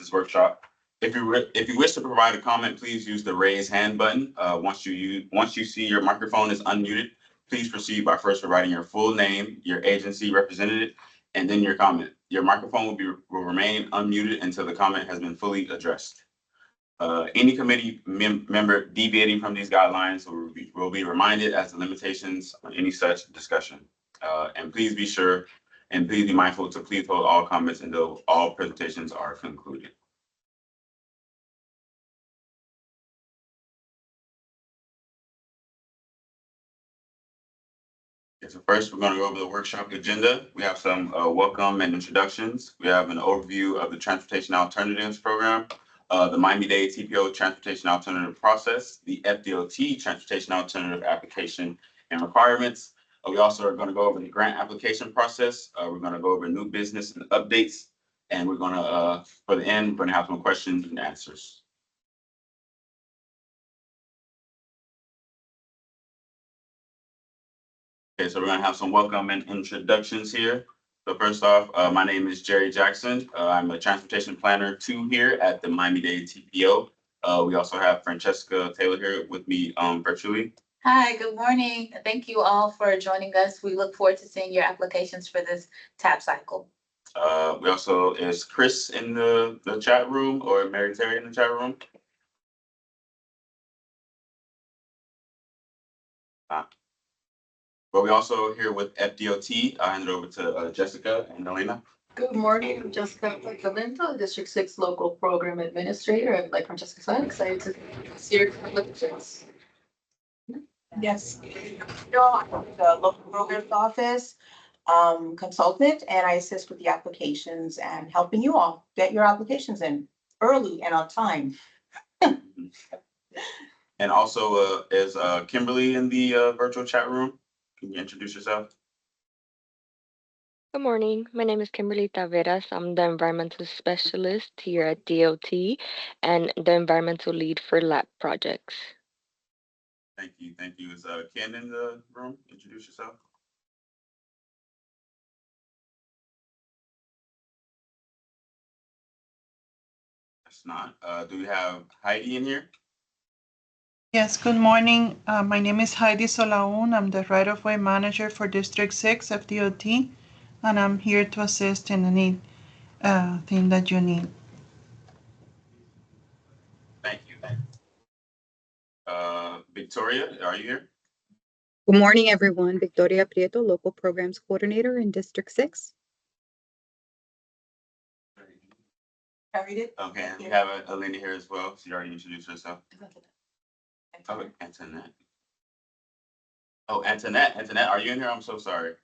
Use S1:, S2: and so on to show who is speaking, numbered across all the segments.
S1: this workshop. If you wish to provide a comment, please use the raise hand button. Once you see your microphone is unmuted, please proceed by first providing your full name, your agency represented, and then your comment. Your microphone will remain unmuted until the comment has been fully addressed. Any committee member deviating from these guidelines will be reminded as to limitations on any such discussion. And please be mindful to please hold all comments until all presentations are concluded. Okay, so first, we're going to go over the workshop agenda. We have some welcome and introductions. We have an overview of the Transportation Alternatives Program, the Miami-Dade TPO Transportation Alternative Process, the FDOT Transportation Alternative Application and Requirements. We also are going to go over the grant application process. We're going to go over new business and updates. And we're going to, for the end, we're going to have some questions and answers. Okay, so we're going to have some welcome and introductions here. So first off, my name is Jerry Jackson. I'm a transportation planner 2 here at the Miami-Dade TPO. We also have Francesca Taylor here with me virtually.
S2: Hi, good morning. Thank you all for joining us. We look forward to seeing your applications for this TAP cycle.
S1: We also, is Chris in the chat room or Mary Terry in the chat room? But we also here with FDOT. I'll hand it over to Jessica and Elena.
S3: Good morning, I'm Jessica Galinto, District 6 Local Program Administrator. Like Francesca said, excited to see your applications.
S4: Yes, the local programs office consultant, and I assist with the applications and helping you all get your applications in early and on time.
S1: And also is Kimberly in the virtual chat room. Can you introduce yourself?
S5: Good morning. My name is Kimberly Taveras. I'm the environmental specialist here at DOT and the environmental lead for lab projects.
S1: Thank you. Thank you. Is Ken in the room? Introduce yourself. That's not. Do we have Heidi in here?
S6: Yes, good morning. My name is Heidi Solaun. I'm the right-of-way manager for District 6 FDOT, and I'm here to assist in any thing that you need.
S1: Thank you. Victoria, are you here?
S7: Good morning, everyone. Victoria Prieto, Local Programs Coordinator in District 6.
S4: Carried it.
S1: Okay, and we have Elena here as well. She already introduced herself. Oh, Antoinette. Oh, Antoinette. Antoinette, are you in here? I'm so sorry.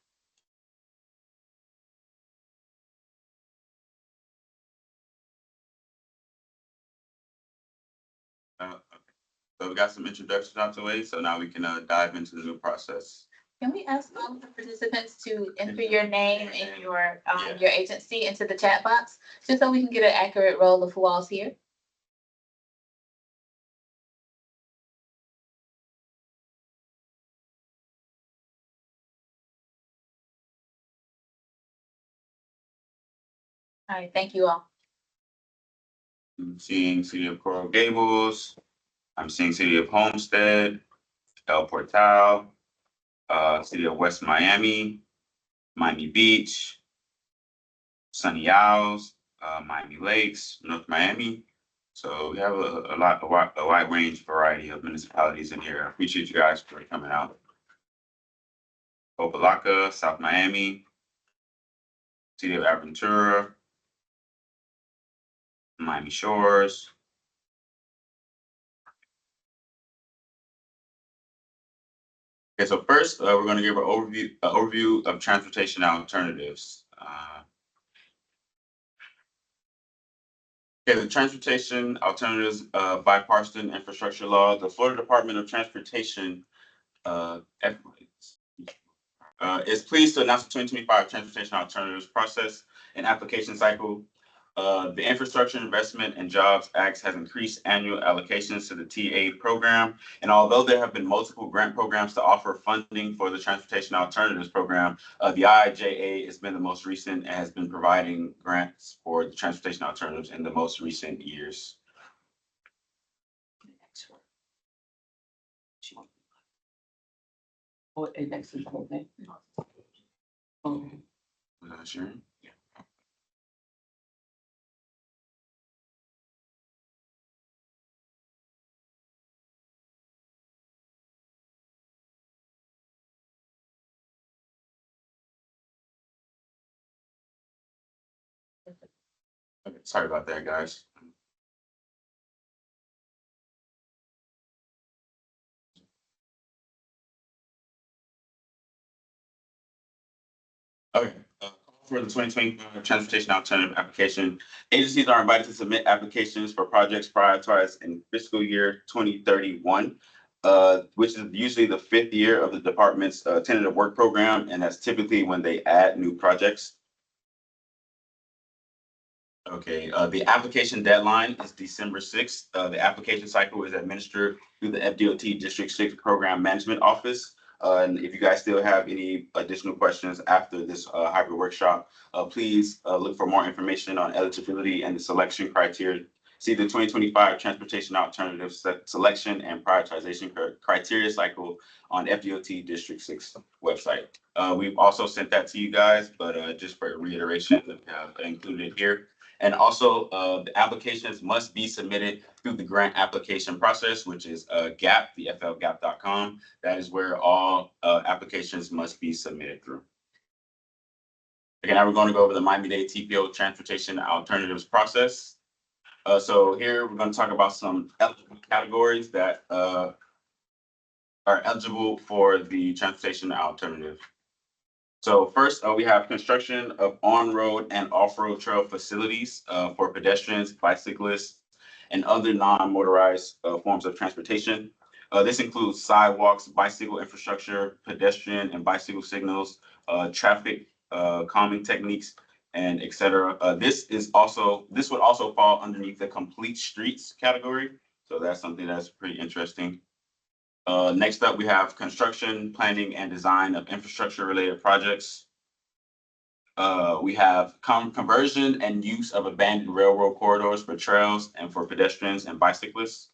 S1: Okay. So we got some introductions out the way, so now we can dive into the new process.
S2: Can we ask all the participants to enter your name and your agency into the chat box, just so we can get an accurate roll of who all's here? All right, thank you all.
S1: I'm seeing City of Coral Gables. I'm seeing City of Homestead, El Portal, City of West Miami, Miami Beach, Sunny Isles, Miami Lakes, North Miami. So we have a wide range variety of municipalities in here. I appreciate you guys for coming out. Opa-locka, South Miami, City of Aventura, Miami Shores. Okay, so first we're going to give an overview of transportation alternatives. Okay, the Transportation Alternatives Bipartisan Infrastructure Law. The Florida Department of Transportation is pleased to announce the 2025 Transportation Alternatives Process and Application Cycle. The Infrastructure Investment and Jobs Act has increased annual allocations to the TA program. And although there have been multiple grant programs to offer funding for the Transportation Alternatives Program, the IIJA has been the most recent and has been providing grants for the transportation alternatives in the most recent years.
S3: Oh, and next is the whole thing.
S1: Sharon? Okay, sorry about that, guys. Okay, for the 2025 Transportation Alternative Application, agencies are invited to submit applications for projects prioritized in fiscal year 2031, which is usually the 5th year of the department's tentative work program, and that's typically when they add new projects. Okay, the application deadline is December 6th. The application cycle is administered through the FDOT District 6 Program Management Office. And if you guys still have any additional questions after this hybrid workshop, please look for more information on eligibility and the selection criteria. See the 2025 Transportation Alternative Selection and Prioritization Criteria Cycle on FDOT District 6 website. We've also sent that to you guys, but just for reiteration, included here. And also, the applications must be submitted through the grant application process, which is GAP, the flgap.com. That is where all applications must be submitted through. Again, now we're going to go over the Miami-Dade TPO transportation alternatives process. So here we're going to talk about some eligible categories that are eligible for the transportation alternative. So first, we have construction of on-road and off-road trail facilities for pedestrians, bicyclists, and other non-motorized forms of transportation. This includes sidewalks, bicycle infrastructure, pedestrian and bicycle signals, traffic calming techniques, and et cetera. This would also fall underneath the complete streets category. So that's something that's pretty interesting. Next up, we have construction, planning, and design of infrastructure-related projects. We have conversion and use of abandoned railroad corridors for trails and for pedestrians and bicyclists.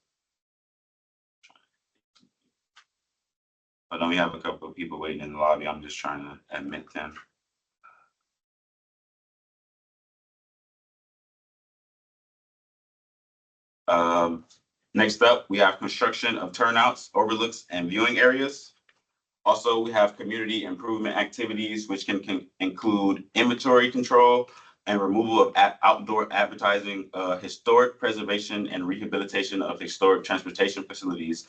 S1: But then we have a couple of people waiting in the lobby. I'm just trying to admit them. Next up, we have construction of turnouts, overlooks, and viewing areas. Also, we have community improvement activities, which can include inventory control and removal of outdoor advertising, historic preservation and rehabilitation of historic transportation facilities,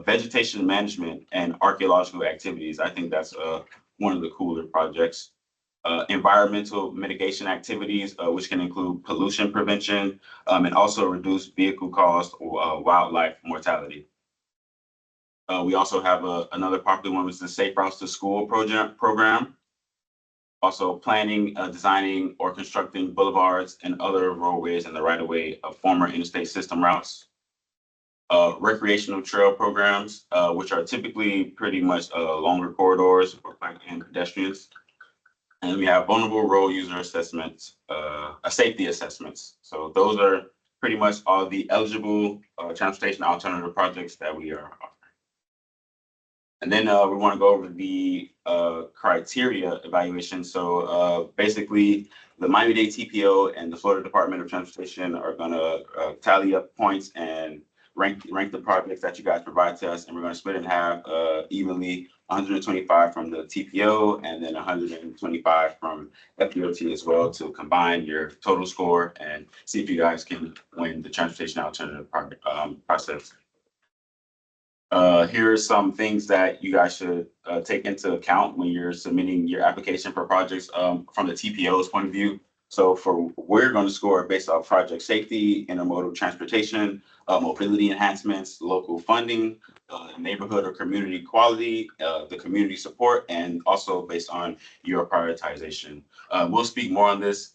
S1: vegetation management, and archaeological activities. I think that's one of the cooler projects. Environmental mitigation activities, which can include pollution prevention, and also reduce vehicle costs or wildlife mortality. We also have another popular one, which is the Safe Routes to School program. Also planning, designing, or constructing boulevards and other roadways in the right-of-way of former interstate system routes. Recreational trail programs, which are typically pretty much longer corridors for bike and pedestrians. And we have vulnerable road user assessments, safety assessments. So those are pretty much all the eligible transportation alternative projects that we are offering. And then we want to go over the criteria evaluation. So basically, the Miami-Dade TPO and the Florida Department of Transportation are going to tally up points and rank the projects that you guys provide to us, and we're going to split it in half evenly. 125 from the TPO and then 125 from FDOT as well to combine your total score and see if you guys can win the transportation alternative process. Here are some things that you guys should take into account when you're submitting your application for projects from the TPO's point of view. So we're going to score based off project safety, intermodal transportation, mobility enhancements, local funding, neighborhood or community quality, the community support, and also based on your prioritization. We'll speak more on this.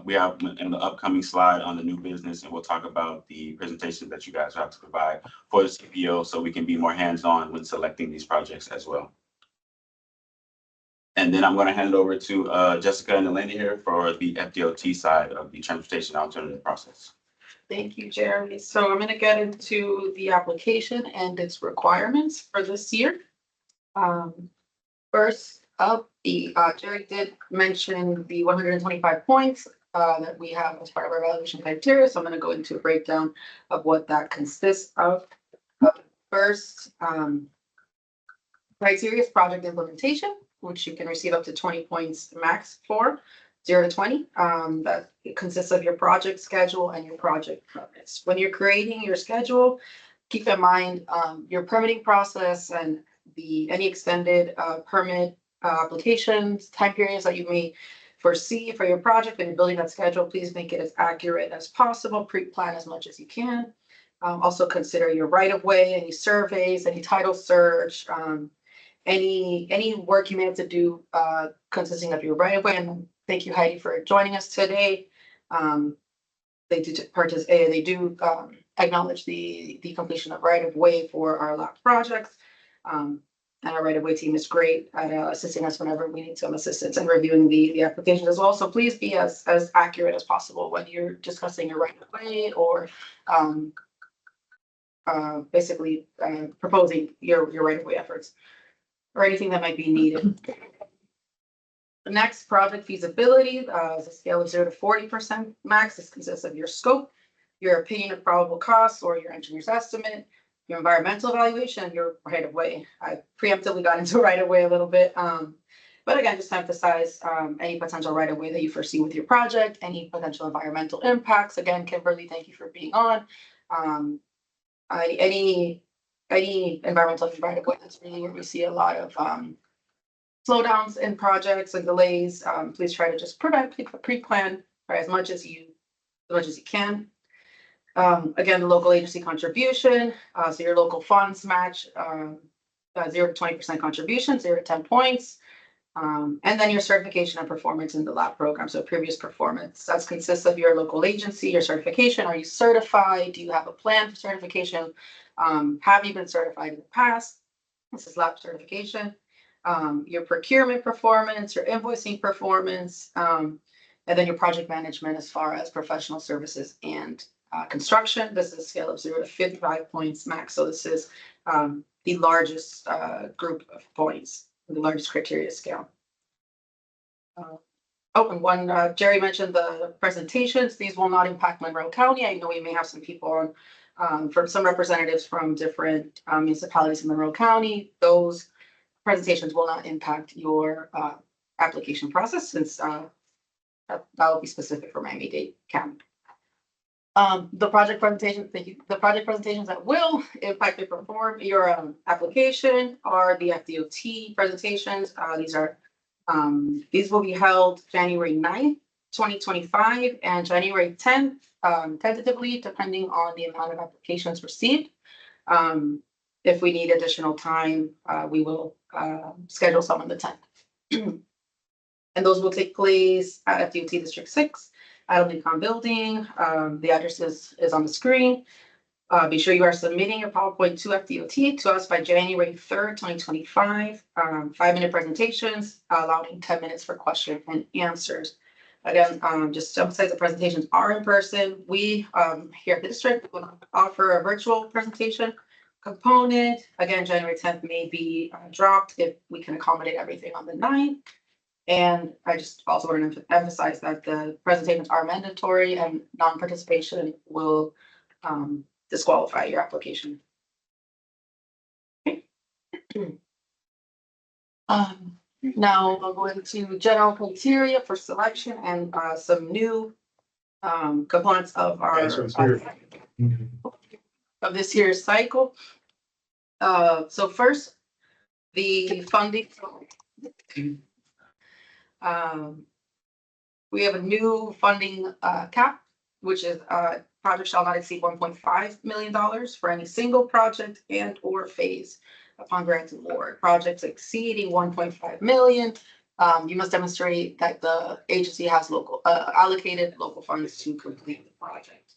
S1: We have in the upcoming slide on the new business, and we'll talk about the presentation that you guys have to provide for the TPO so we can be more hands-on when selecting these projects as well. And then I'm going to hand it over to Jessica and Elena here for the FDOT side of the transportation alternative process.
S3: Thank you, Jeremy. So I'm gonna get into the application and its requirements for this year. First up, Jerry did mention the 125 points that we have as part of our evaluation criteria. So I'm gonna go into a breakdown of what that consists of. First, criteria is project implementation, which you can receive up to 20 points max for. 0 to 20, that consists of your project schedule and your project permits. When you're creating your schedule, keep in mind your permitting process and any extended permit applications, time periods that you may foresee for your project when you're building that schedule. Please make it as accurate as possible. Pre-plan as much as you can. Also consider your right-of-way, any surveys, any title search, any work you may have to do consisting of your right-of-way. And thank you, Heidi, for joining us today. They do acknowledge the completion of right-of-way for our lab projects. And our right-of-way team is great at assisting us whenever we need some assistance and reviewing the applications as well. So please be as accurate as possible when you're discussing your right-of-way or basically proposing your right-of-way efforts or anything that might be needed. The next, project feasibility is a scale of 0 to 40% max. This consists of your scope, your opinion of probable costs or your engineer's estimate, your environmental evaluation, and your right of way. I preemptively got into right of way a little bit. But again, just to emphasize any potential right of way that you foresee with your project, any potential environmental impacts. Again, Kimberly, thank you for being on. Any environmental right of way, that's really where we see a lot of slowdowns in projects and delays. Please try to just pre-plan as much as you can. Again, the local agency contribution, so your local funds match 0 to 20% contribution, 0 to 10 points. And then your certification and performance in the lab program, so previous performance. That consists of your local agency, your certification. Are you certified? Do you have a plan for certification? Have you been certified in the past? This is lab certification. Your procurement performance, your invoicing performance, and then your project management as far as professional services and construction. This is a scale of 0 to 55 points max. So this is the largest group of points, the largest criteria scale. Jerry mentioned the presentations. These will not impact Monroe County. I know we may have some people on, from some representatives from different municipalities in Monroe County. Those presentations will not impact your application process since that will be specific for Miami-Dade County. The project presentations that will impact your application are the FDOT presentations. These will be held January 9th, 2025 and January 10th, tentatively, depending on the amount of applications received. If we need additional time, we will schedule some on the 10th. And those will take place at FDOT District 6 at Lincoln Building. The address is on the screen. Be sure you are submitting your PowerPoint to FDOT to us by January 3rd, 2025. 5-minute presentations, allowing 10 minutes for question and answers. Again, just to emphasize, the presentations are in person. We here at the district will offer a virtual presentation component. Again, January 10th may be dropped if we can accommodate everything on the 9th. And I just also want to emphasize that the presentations are mandatory and non-participation will disqualify your application. Okay. Now I'll go into general criteria for selection and some new components of our of this year's cycle. So first, the funding. We have a new funding cap, which is project shall not exceed $1.5 million for any single project and or phase upon grant award. Projects exceeding 1.5 million, you must demonstrate that the agency has local allocated local funds to complete the project.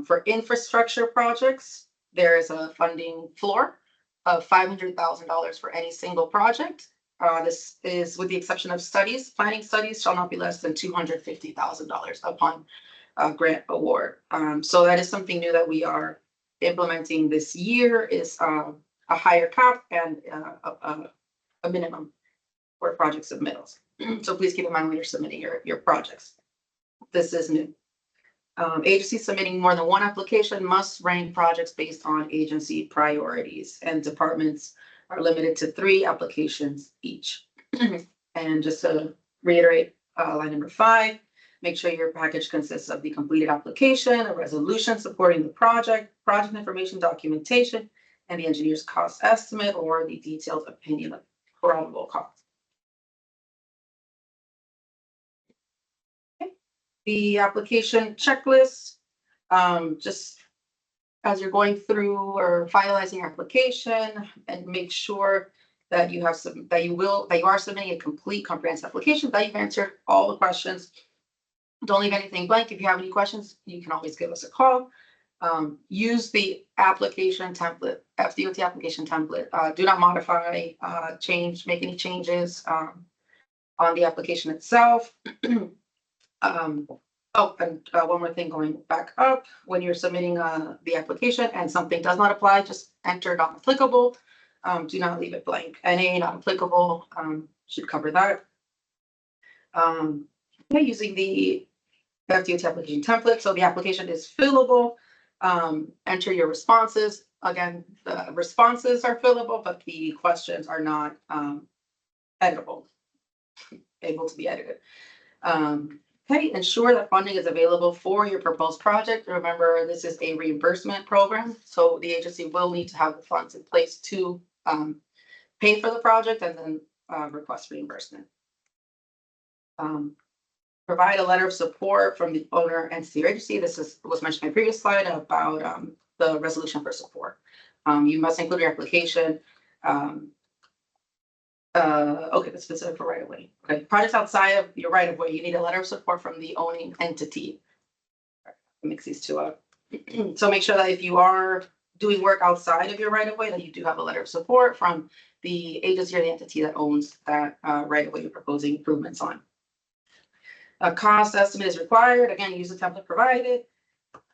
S3: For infrastructure projects, there is a funding floor of $500,000 for any single project. This is with the exception of studies. Planning studies shall not be less than $250,000 upon grant award. So that is something new that we are implementing this year, is a higher cap and a minimum for project submittals. So please keep in mind when you're submitting your projects. This is new. Agencies submitting more than one application must rank projects based on agency priorities, and departments are limited to 3 applications each. And just to reiterate, line number 5, make sure your package consists of the completed application, a resolution supporting the project, project information documentation, and the engineer's cost estimate or the detailed opinion of probable cost. The application checklist, just as you're going through or finalizing your application, and make sure that you have that you are submitting a complete comprehensive application, that you've answered all the questions. Don't leave anything blank. If you have any questions, you can always give us a call. Use the application template, FDOT application template. Do not modify, make any changes on the application itself. And one more thing, going back up, when you're submitting the application and something does not apply, just enter not applicable. Do not leave it blank. NA not applicable should cover that. Using the FDOT application template, so the application is fillable. Enter your responses. Again, the responses are fillable, but the questions are not editable, able to be edited. Okay, ensure that funding is available for your proposed project. Remember, this is a reimbursement program, so the agency will need to have the funds in place to pay for the project and then request reimbursement. Provide a letter of support from the owner entity or agency. This was mentioned in my previous slide about the resolution for support. You must include your application. Okay, that's specific for right of way. Okay, projects outside of your right of way, you need a letter of support from the owning entity. Mix these two up. So make sure that if you are doing work outside of your right of way, that you do have a letter of support from the agency or the entity that owns that right of way you're proposing improvements on. A cost estimate is required. Again, use the template provided.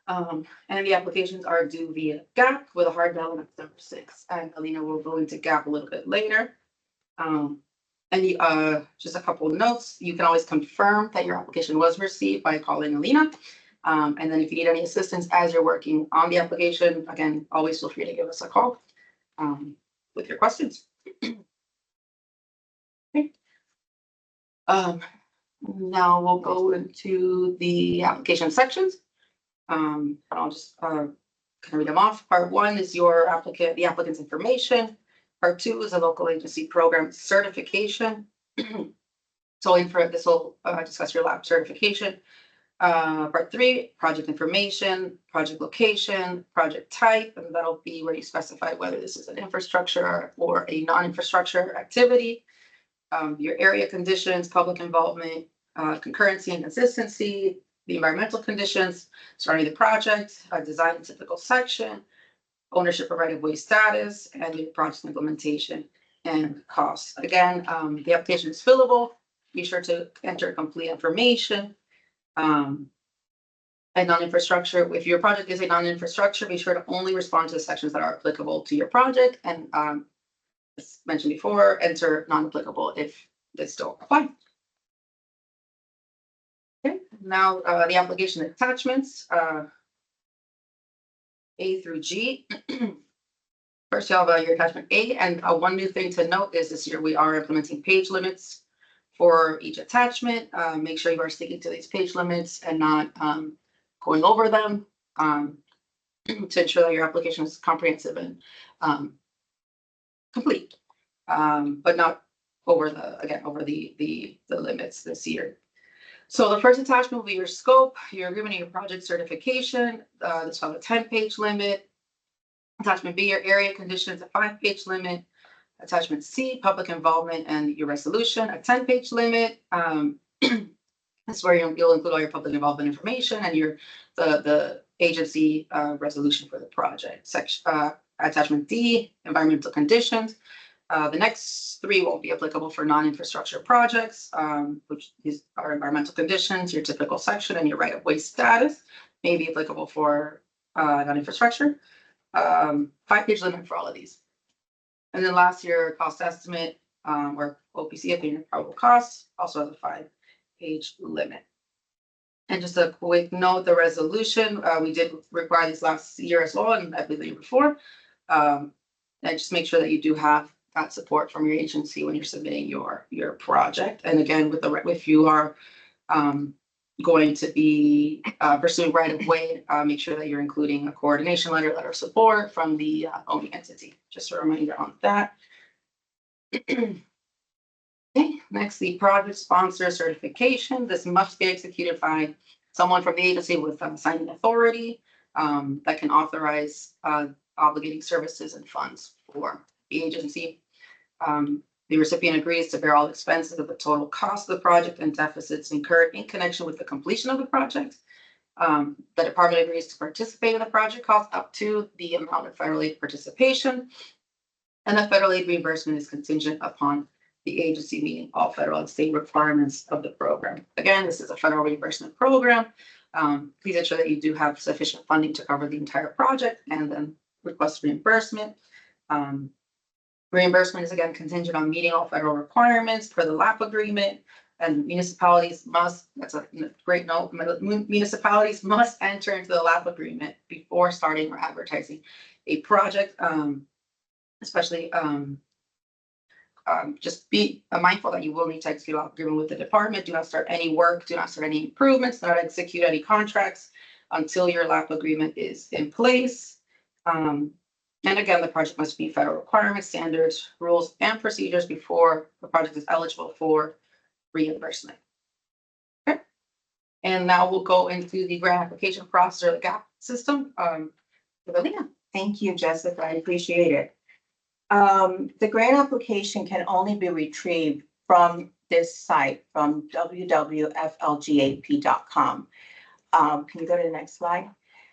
S3: And the applications are due via GAP with a hard deadline of December 6th. And Alina will go into GAP a little bit later. And just a couple of notes, you can always confirm that your application was received by calling Alina. And then if you need any assistance as you're working on the application, again, always feel free to give us a call with your questions. Okay. Now we'll go into the application sections. I'll just kind of read them off. Part 1 is the applicant's information. Part 2 is a local agency program certification. So this will discuss your lab certification. Part 3, project information, project location, project type, and that'll be where you specify whether this is an infrastructure or a non-infrastructure activity. Your area conditions, public involvement, concurrency and consistency, the environmental conditions surrounding the project, design and typical section, ownership of right-of-way status, and your project implementation and costs. Again, the application is fillable. Be sure to enter complete information. And non-infrastructure, if your project is a non-infrastructure, be sure to only respond to the sections that are applicable to your project. And as mentioned before, enter non-applicable if this don't apply. Okay, now the application attachments. A through G. First, you have your attachment A, and one new thing to note is this year we are implementing page limits for each attachment. Make sure you are sticking to these page limits and not going over them to ensure that your application is comprehensive and complete, but not over the limits this year. So the first attachment will be your scope, your agreement, and your project certification. This will have a 10-page limit. Attachment B, your area conditions, a 5-page limit. Attachment C, public involvement and your resolution, a 10-page limit. That's where you'll include all your public involvement information and the agency resolution for the project. Section attachment D, environmental conditions. The next 3 won't be applicable for non-infrastructure projects, which are environmental conditions, your typical section, and your right-of-way status may be applicable for non-infrastructure. 5-page limit for all of these. And then last year, cost estimate, or OPC, opinion of probable costs, also has a 5-page limit. And just a quick note, the resolution, we did require these last year as well, and I believe the year before. And just make sure that you do have that support from your agency when you're submitting your project. And again, if you are going to be pursuing right of way, make sure that you're including a coordination letter of support from the owning entity. Just a reminder on that. Okay, next, the project sponsor certification. This must be executed by someone from the agency with signing authority that can authorize obligating services and funds for the agency. The recipient agrees to bear all expenses of the total cost of the project and deficits incurred in connection with the completion of the project. The department agrees to participate in the project cost up to the amount of federal aid participation. And the federal aid reimbursement is contingent upon the agency meeting all federal and state requirements of the program. Again, this is a federal reimbursement program. Please ensure that you do have sufficient funding to cover the entire project and then request reimbursement. Reimbursement is again contingent on meeting all federal requirements per the LAP agreement, and municipalities must, that's a great note, municipalities must enter into the LAP agreement before starting or advertising a project, especially just be mindful that you will need to execute an agreement with the department. Do not start any work, do not start any improvements, do not execute any contracts until your LAP agreement is in place. And again, the project must meet federal requirements, standards, rules, and procedures before the project is eligible for reimbursement. Okay. And now we'll go into the grant application process or the GAP system. Evelina.
S4: Thank you, Jessica. I appreciate it. The grant application can only be retrieved from this site, from www.flgap.com. Can you go to the next slide?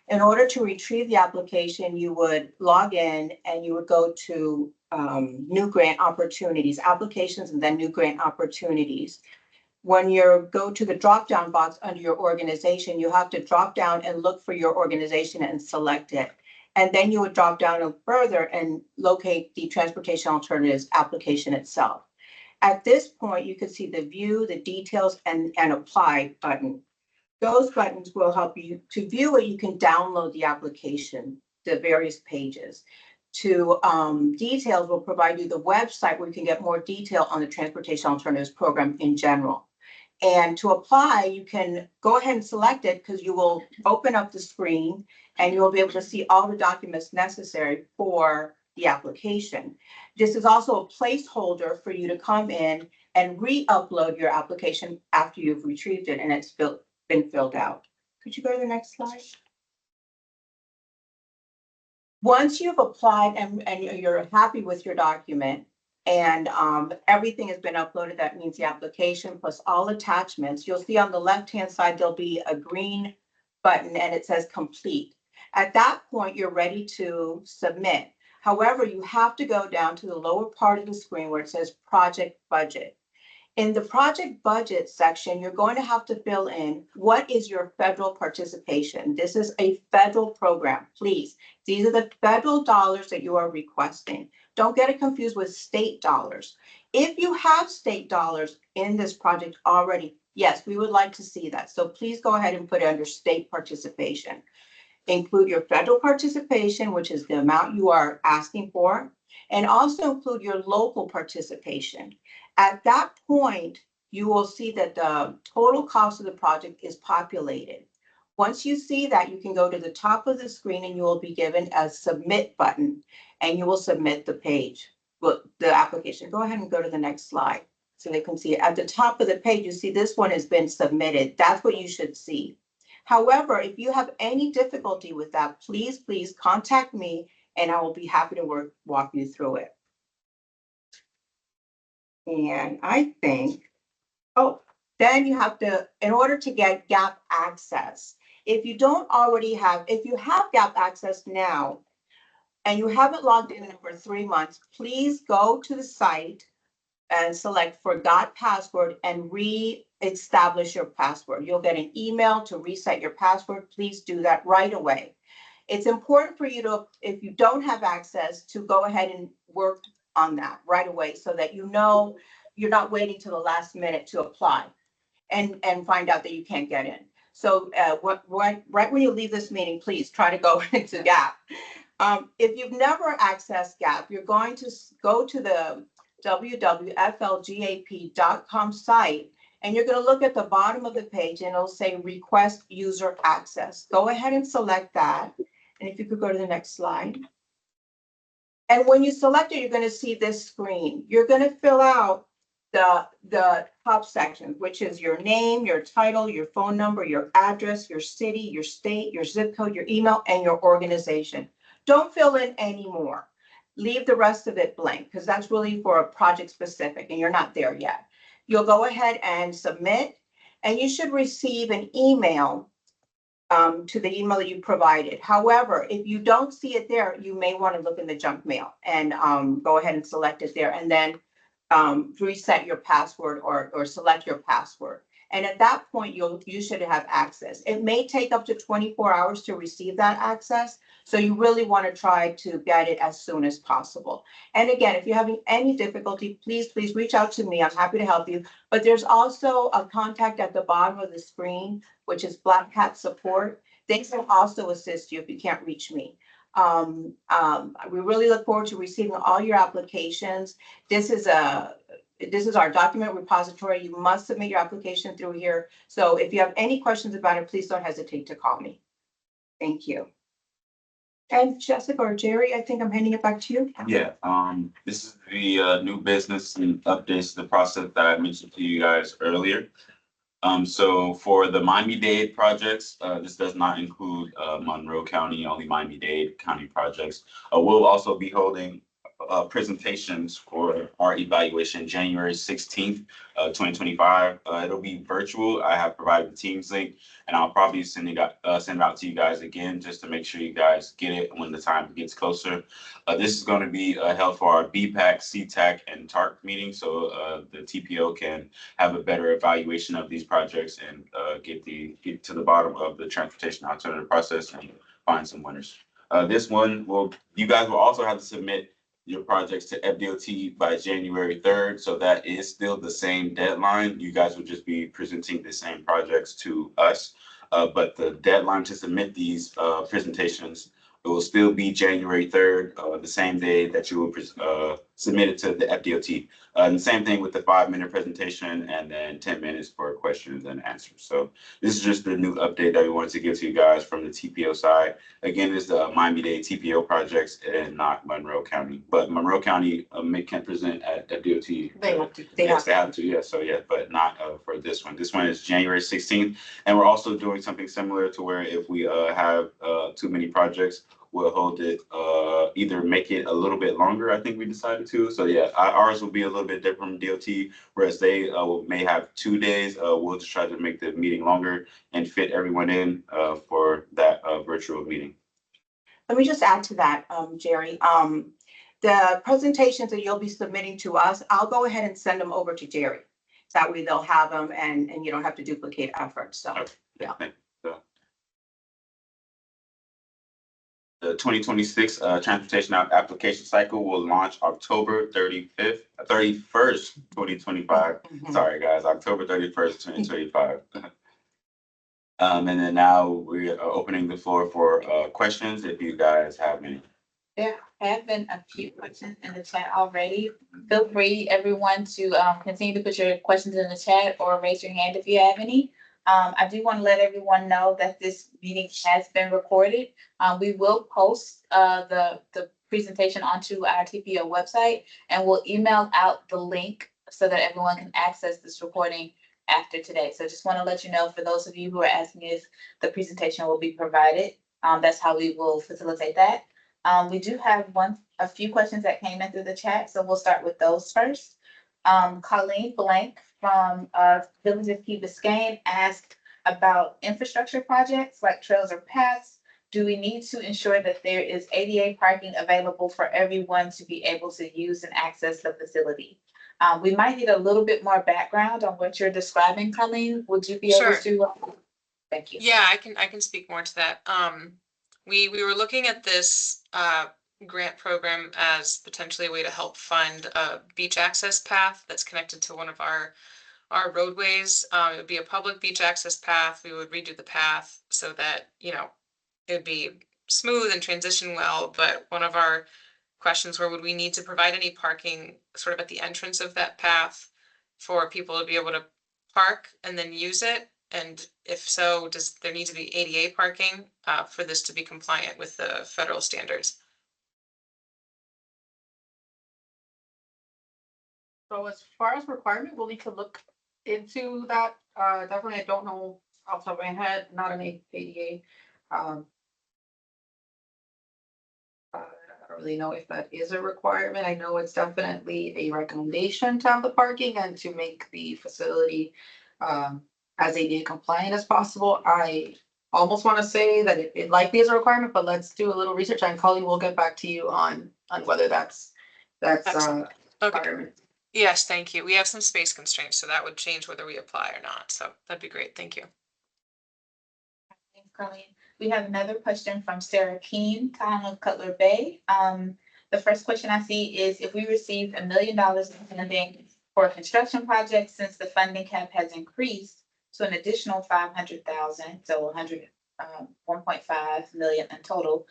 S4: In order to retrieve the application, you would log in and you would go to new grant opportunities, applications, and then new grant opportunities. When you go to the drop-down box under your organization, you have to drop down and look for your organization and select it. And then you would drop down further and locate the transportation alternatives application itself. At this point, you can see the view, the details, and apply button. Those buttons will help you to view it. You can download the application, the various pages. To details will provide you the website where you can get more detail on the Transportation Alternatives Program in general. And to apply, you can go ahead and select it because you will open up the screen and you will be able to see all the documents necessary for the application. This is also a placeholder for you to come in and re-upload your application after you've retrieved it and it's been filled out. Could you go to the next slide? Once you've applied and you're happy with your document and everything has been uploaded, that means the application plus all attachments, you'll see on the left-hand side, there'll be a green button and it says complete. At that point, you're ready to submit. However, you have to go down to the lower part of the screen where it says project budget. In the project budget section, you're going to have to fill in what is your federal participation. This is a federal program, please. These are the federal dollars that you are requesting. Don't get it confused with state dollars. If you have state dollars in this project already, yes, we would like to see that. So please go ahead and put it under state participation. Include your federal participation, which is the amount you are asking for, and also include your local participation. At that point, you will see that the total cost of the project is populated. Once you see that, you can go to the top of the screen and you will be given a submit button and you will submit the page, the application. Go ahead and go to the next slide. so they can see it. At the top of the page, you see this one has been submitted. That's what you should see. However, if you have any difficulty with that, please contact me and I will be happy to walk you through it. And I think, oh, then you have to, in order to get GAP access, if you have GAP access now and you haven't logged in for 3 months, please go to the site and select forgot password and re-establish your password. You'll get an email to reset your password. Please do that right away. It's important for you to, if you don't have access, to go ahead and work on that right away so that you know you're not waiting till the last minute to apply and find out that you can't get in. So right when you leave this meeting, please try to go into GAP. If you've never accessed GAP, you're going to go to the www.flgap.com site, and you're going to look at the bottom of the page and it'll say request user access. Go ahead and select that. And if you could go to the next slide. And when you select it, you're going to see this screen. You're going to fill out the top section, which is your name, your title, your phone number, your address, your city, your state, your zip code, your email, and your organization. Don't fill in any more. Leave the rest of it blank because that's really for a project specific and you're not there yet. You'll go ahead and submit, and you should receive an email to the email that you provided. However, if you don't see it there, you may want to look in the junk mail and go ahead and select it there, and then reset your password or select your password. And at that point, you should have access. It may take up to 24 hours to receive that access. So you really want to try to get it as soon as possible. And again, if you're having any difficulty, please reach out to me. I'm happy to help you. But there's also a contact at the bottom of the screen, which is Black Hat Support. They can also assist you if you can't reach me. We really look forward to receiving all your applications. This is our document repository. You must submit your application through here. So if you have any questions about it, please don't hesitate to call me. Thank you. And Jessica or Jerry, I think I'm handing it back to you.
S1: Yeah, this is the new business and updates to the process that I mentioned to you guys earlier. So for the Miami-Dade projects, this does not include Monroe County, only Miami-Dade County projects. We'll also be holding presentations for our evaluation January 16th, 2025. It'll be virtual. I have provided the Teams link, and I'll probably send it out to you guys again just to make sure you guys get it when the time gets closer. This is going to be held for our BPAC, CTAC, and TARC meeting, so the TPO can have a better evaluation of these projects and get to the bottom of the transportation alternative process and find some winners. This one you guys will also have to submit your projects to FDOT by January 3rd. So that is still the same deadline. You guys will just be presenting the same projects to us. But the deadline to submit these presentations, it will still be January 3rd, the same day that you will submit it to the FDOT. And the same thing with the 5-minute presentation and then 10 minutes for questions and answers. So this is just the new update that we wanted to give to you guys from the TPO side. Again, it's the Miami-Dade TPO projects and not Monroe County. But Monroe County can present at FDOT.
S3: They have to.
S1: They have to, yeah. So yeah, but not for this one. This one is January 16th. And we're also doing something similar to where if we have too many projects, we'll hold it, either make it a little bit longer, I think we decided to. So yeah, ours will be a little bit different from DOT, whereas they may have 2 days. We'll just try to make the meeting longer and fit everyone in for that virtual meeting.
S4: Let me just add to that, Jerry. The presentations that you'll be submitting to us, I'll go ahead and send them over to Jerry. So that way they'll have them and you don't have to duplicate efforts. So, yeah.
S1: The 2026 transportation application cycle will launch October 31st, 2025. Sorry, guys, October 31st, 2025. And then now we are opening the floor for questions if you guys have any.
S2: There have been a few questions in the chat already. Feel free, everyone, to continue to put your questions in the chat or raise your hand if you have any. I do want to let everyone know that this meeting has been recorded. We will post the presentation onto our TPO website, and we'll email out the link so that everyone can access this recording after today. So just want to let you know, for those of you who are asking if the presentation will be provided, that's how we will facilitate that. We do have a few questions that came in through the chat, so we'll start with those first. Colleen Blank from Village of Key Biscayne asked about infrastructure projects like trails or paths. Do we need to ensure that there is ADA parking available for everyone to be able to use and access the facility? We might need a little bit more background on what you're describing, Colleen. Would you be able
S8: Sure.
S2: to? Thank you.
S8: Yeah, I can speak more to that. We were looking at this grant program as potentially a way to help fund a beach access path that's connected to one of our roadways. It would be a public beach access path. We would redo the path so that, you know, it would be smooth and transition well. But one of our questions were, would we need to provide any parking sort of at the entrance of that path for people to be able to park and then use it? And if so, does there need to be ADA parking for this to be compliant with the federal standards?
S3: So as far as requirement, we'll need to look into that. Definitely, I don't know off the top of my head, not an ADA. I don't really know if that is a requirement. I know it's definitely a recommendation to have the parking and to make the facility as ADA compliant as possible. I almost want to say that it likely is a requirement, but let's do a little research, and Colleen will get back to you on whether that's
S8: Excellent. Okay.
S3: requirement.
S8: Yes, thank you. We have some space constraints, so that would change whether we apply or not. So that'd be great. Thank you.
S2: Thanks, Colleen. We have another question from Sarah Keen, Town of Cutler Bay. The first question I see is, if we received $1 million in funding for a construction project, since the funding cap has increased to an additional 500,000, so 1.5 million in total,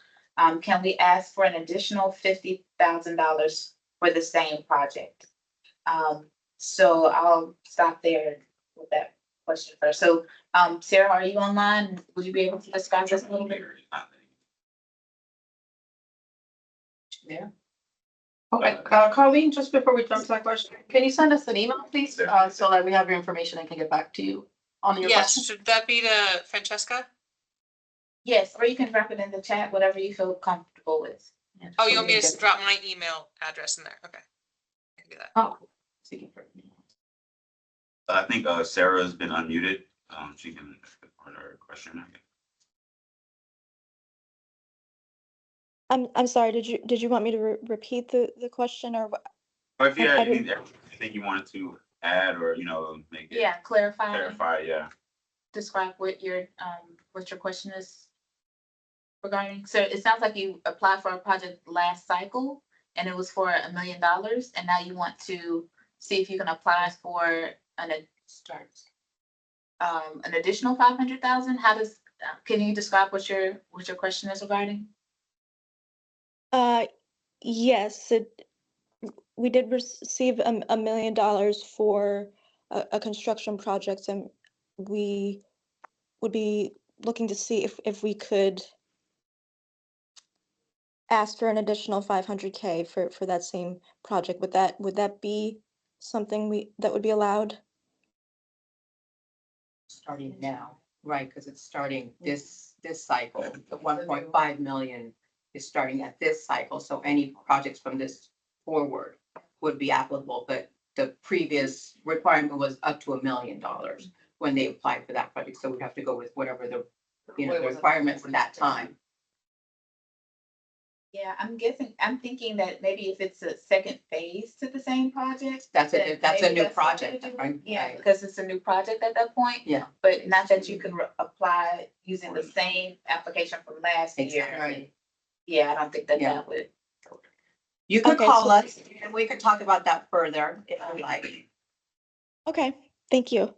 S2: can we ask for an additional $50,000 for the same project? So I'll stop there with that question first. So, Sarah, are you online? Would you be able to describe this a little bit?
S3: There. Okay, Colleen, just before we jump to that question, can you send us an email, please, so that we have your information and can get back to you on your
S8: Yes,
S3: question?
S8: should that be to Francesca?
S2: Yes, or you can drop it in the chat, whatever you feel comfortable with. Yeah.
S8: Oh, you want me to
S3: get-
S8: drop my email address in there? Okay. I can do that.
S3: Oh. Speaking for.
S1: I think Sarah's been unmuted. She can order her question.
S9: I'm sorry, did you want me to repeat the question or what?
S1: Or if you
S9: I
S1: had
S9: didn't-
S1: anything you wanted to add or, make it
S2: Yeah, clarify,
S1: clarify, yeah.
S2: describe what your question is regarding. So it sounds like you applied for a project last cycle and it was for $1 million, and now you want to see if you can apply for an additional 500,000. How does, can you describe what your question is regarding?
S9: Yes, we did receive $1 million for a construction project, and we would be looking to see if we could ask for an additional 500K for that same project. Would that be something that would be allowed?
S4: Starting now, right, because it's starting this cycle, the 1.5 million is starting at this cycle, so any projects from this forward would be applicable, but the previous requirement was up to $1 million when they applied for that project, so we'd have to go with whatever the requirement for that time.
S2: Yeah, I'm thinking that maybe if it's a second phase to the same project.
S4: That's a
S2: then maybe
S4: new
S2: that's something
S4: project,
S2: to do.
S4: right?
S2: Yeah,
S4: Right.
S2: because it's a new project at that point.
S4: Yeah.
S2: But not that you can apply using the same application from last year.
S4: Exactly.
S2: Yeah, I don't think that
S4: Yeah.
S2: that would.
S4: You could
S9: Okay,
S4: call
S9: so-
S4: us and we could talk about that further if you like.
S9: Okay, thank you.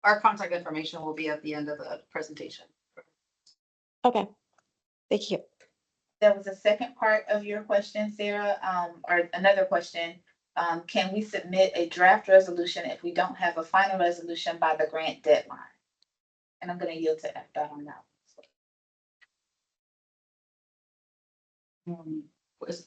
S3: Our contact information will be at the end of the presentation.
S9: Okay, thank you.
S2: There was a second part of your question, Sarah, or another question. Can we submit a draft resolution if we don't have a final resolution by the grant deadline? And I'm gonna yield to FDOT on that.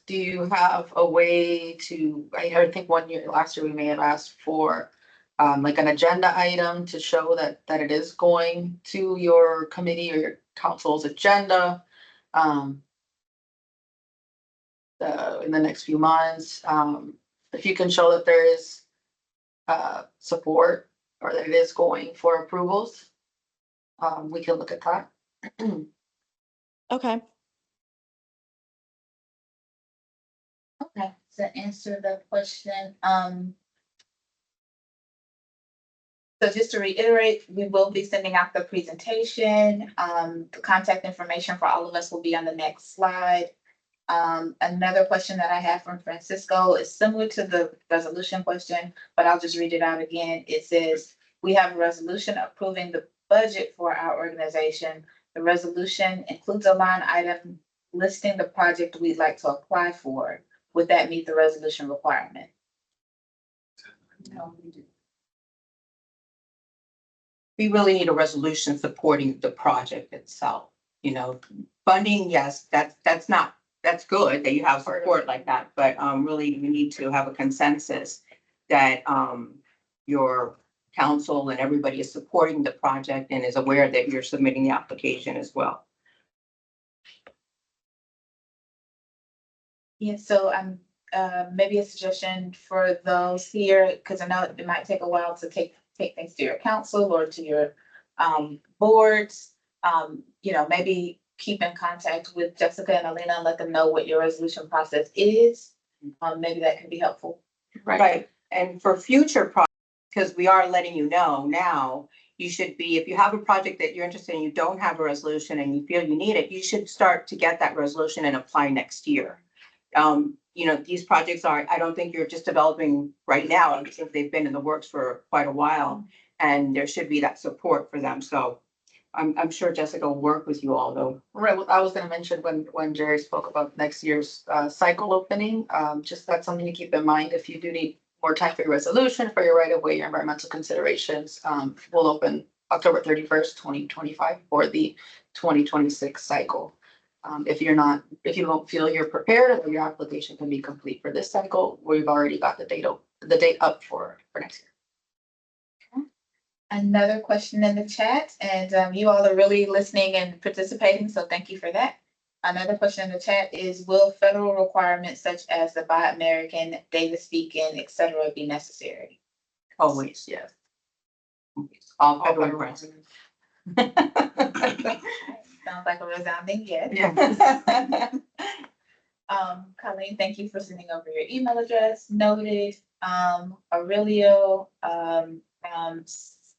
S3: do you have a way to, I think last year we may have asked for like an agenda item to show that it is going to your committee or your council's agenda. In the next few months, if you can show that there is support or that it is going for approvals, we can look at that.
S9: Okay.
S2: Okay, to answer the question, so just to reiterate, we will be sending out the presentation. The contact information for all of us will be on the next slide. Another question that I have from Francisco is similar to the resolution question, but I'll just read it out again. It says, we have a resolution approving the budget for our organization. The resolution includes a line item listing the project we'd like to apply for. Would that meet the resolution requirement? No, we do.
S4: We really need a resolution supporting the project itself, you know, funding, yes, that's good that you have support like that, but really you need to have a consensus that your council and everybody is supporting the project and is aware that you're submitting the application as well.
S2: Yeah, so maybe a suggestion for those here, because I know it might take a while to take things to your council or to your boards. You know, maybe keep in contact with Jessica and Alina and let them know what your resolution process is. Maybe that can be helpful.
S4: Right, and for future projects, because we are letting you know now, you should be, if you have a project that you're interested in, you don't have a resolution and you feel you need it, you should start to get that resolution and apply next year. You know, these projects I don't think you're just developing right now. I think they've been in the works for quite a while and there should be that support for them. So I'm sure Jessica will work with you all though.
S3: Right, well, I was gonna mention when Jerry spoke about next year's cycle opening, just that's something to keep in mind. If you do need more time for your resolution, for your right of way, your environmental considerations, we'll open October 31st, 2025 for the 2026 cycle. If you don't feel you're prepared or your application can be complete for this cycle, we've already got the date up for next year.
S2: Another question in the chat, and you all are really listening and participating, so thank you for that. Another question in the chat is, will federal requirements such as the Buy American, Davis-Bacon, et cetera, be necessary?
S4: Always, yes. All federal requirements.
S2: Sounds like a resounding yes.
S3: Yeah.
S2: Colleen, thank you for sending over your email address. Noted. Aurelio,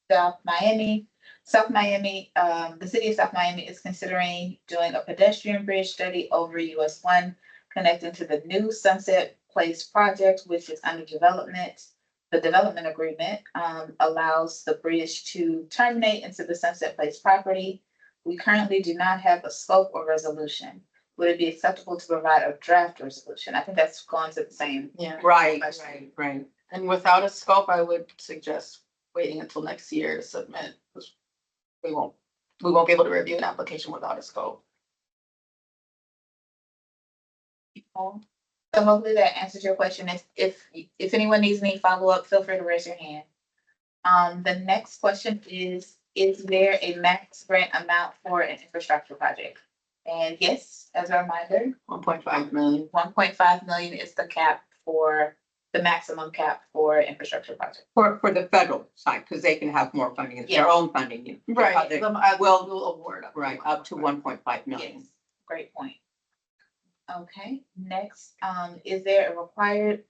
S2: South Miami, the city of South Miami is considering doing a pedestrian bridge study over US 1 connecting to the new Sunset Place project, which is under development. The development agreement allows the bridge to terminate into the Sunset Place property. We currently do not have a scope or resolution. Would it be acceptable to provide a draft resolution? I think that's going to the same.
S3: Yeah.
S4: Right.
S3: And without a scope, I would suggest waiting until next year to submit, because we won't be able to review an application without a scope.
S2: So hopefully that answers your question. If anyone needs any follow-up, feel free to raise your hand. The next question is there a max grant amount for an infrastructure project? And yes, as a reminder,
S3: 1.5 million.
S2: 1.5 million is the maximum cap for infrastructure project.
S4: For the federal side, because they can have more funding, their own funding.
S3: Right, we'll award.
S4: Right, up to 1.5 million.
S2: Yes, great point. Okay, next, is there a required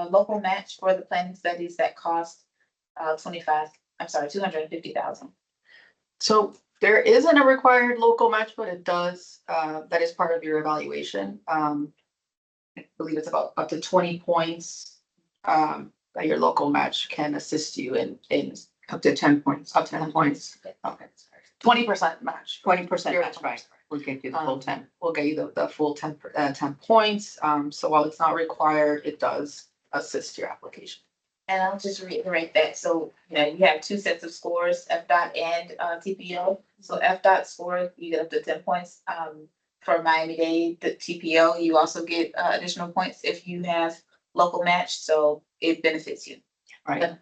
S2: local match for the planning studies that cost 250,000?
S3: So there isn't a required local match, but it does, that is part of your evaluation. I believe it's about up to 20 points that your local match can assist you in
S4: Up to 10 points.
S3: up to 10 points. Okay, 20% match.
S4: 20%, that's right. We'll get you the full 10.
S3: We'll get you the full 10 points. So while it's not required, it does assist your application.
S2: And I'll just reiterate that. So, you have two sets of scores, FDOT and TPO. So FDOT score, you get up to 10 points. for Miami-Dade, the TPO, you also get additional points if you have local match, so it benefits you.
S4: Right.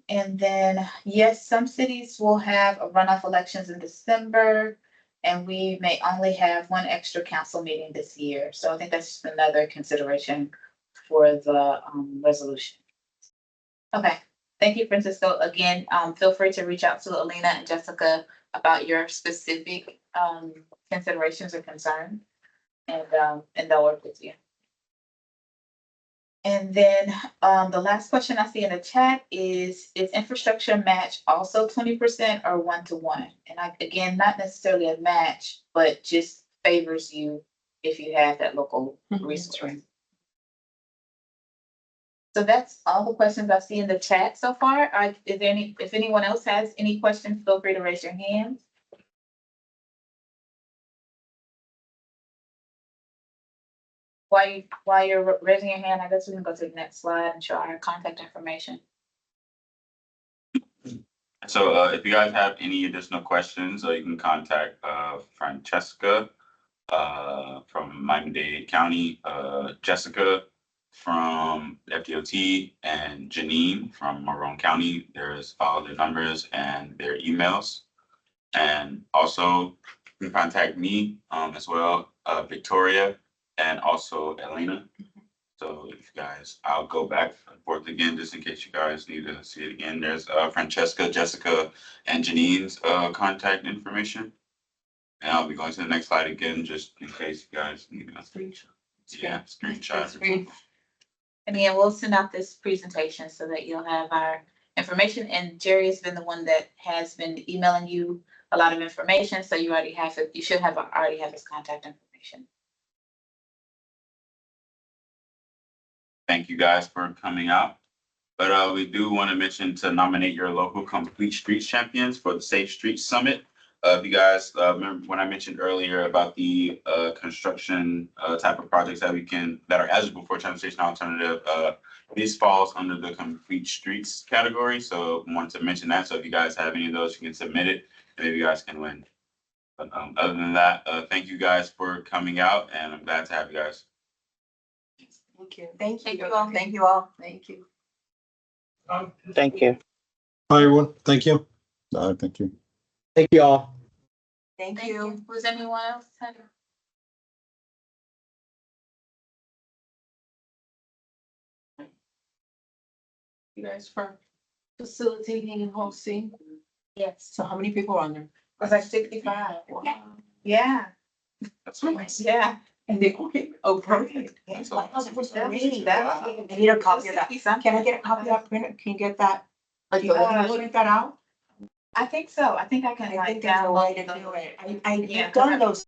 S2: And then, yes, some cities will have a runoff elections in December, and we may only have one extra council meeting this year. So I think that's just another consideration for the resolution. Okay, thank you, Francisco. Again, feel free to reach out to Alina and Jessica about your specific considerations or concerns, and they'll work with you. And then the last question I see in the chat is infrastructure match also 20% or 1-to-1? And again, not necessarily a match, but just favors you if you have that local resource. So that's all the questions I see in the chat so far. Is there any, if anyone else has any questions, feel free to raise your hand. While you're raising your hand, I guess we can go to the next slide and show our contact information.
S1: So if you guys have any additional questions, you can contact Francesca from Miami-Dade County, Jessica from FDOT, and Janine from Marone County. There's all their numbers and their emails. And also you can contact me as well, Victoria, and also Elena. So if you guys, I'll go back and forth again, just in case you guys need to see it again. There's Francesca, Jessica, and Janine's contact information. And I'll be going to the next slide again, just in case you guys need a screenshot. Yeah, screenshot.
S2: And yeah, we'll send out this presentation so that you'll have our information. And Jerry has been the one that has been emailing you a lot of information. So you already have it. You should have already have his contact information.
S1: Thank you guys for coming out. But we do want to mention to nominate your local complete streets champions for the Safe Streets Summit. If you guys remember when I mentioned earlier about the construction type of projects that are eligible for transportation alternative, this falls under the complete streets category. So I wanted to mention that. So if you guys have any of those, you can submit it, and maybe you guys can win. But other than that, thank you guys for coming out, and I'm glad to have you guys.
S3: Thank you.
S4: Thank
S2: Thank
S4: you.
S2: you all.
S4: Thank you all.
S3: Thank you.
S10: Thank you.
S11: Hi, everyone. Thank you.
S10: Thank you.
S11: Thank you all.
S4: Thank you.
S2: Was anyone else?
S3: You guys for facilitating and hosting.
S2: Yes.
S4: So how many people are on there?
S2: It was like 65.
S3: Wow.
S2: Yeah.
S1: That's nice.
S2: Yeah.
S4: And they, okay, oh, perfect.
S1: That's
S4: Wow,
S1: awesome.
S4: that was
S2: That was-
S4: great.
S2: that was-
S4: I need a copy of that. Can I get a copy of that printer? Can you get that? Do you have to print that out?
S2: I think so. I think I can
S4: I
S2: like
S4: think there's a way
S2: download
S4: to do
S2: the.
S4: it.
S2: Yeah.
S4: I've done those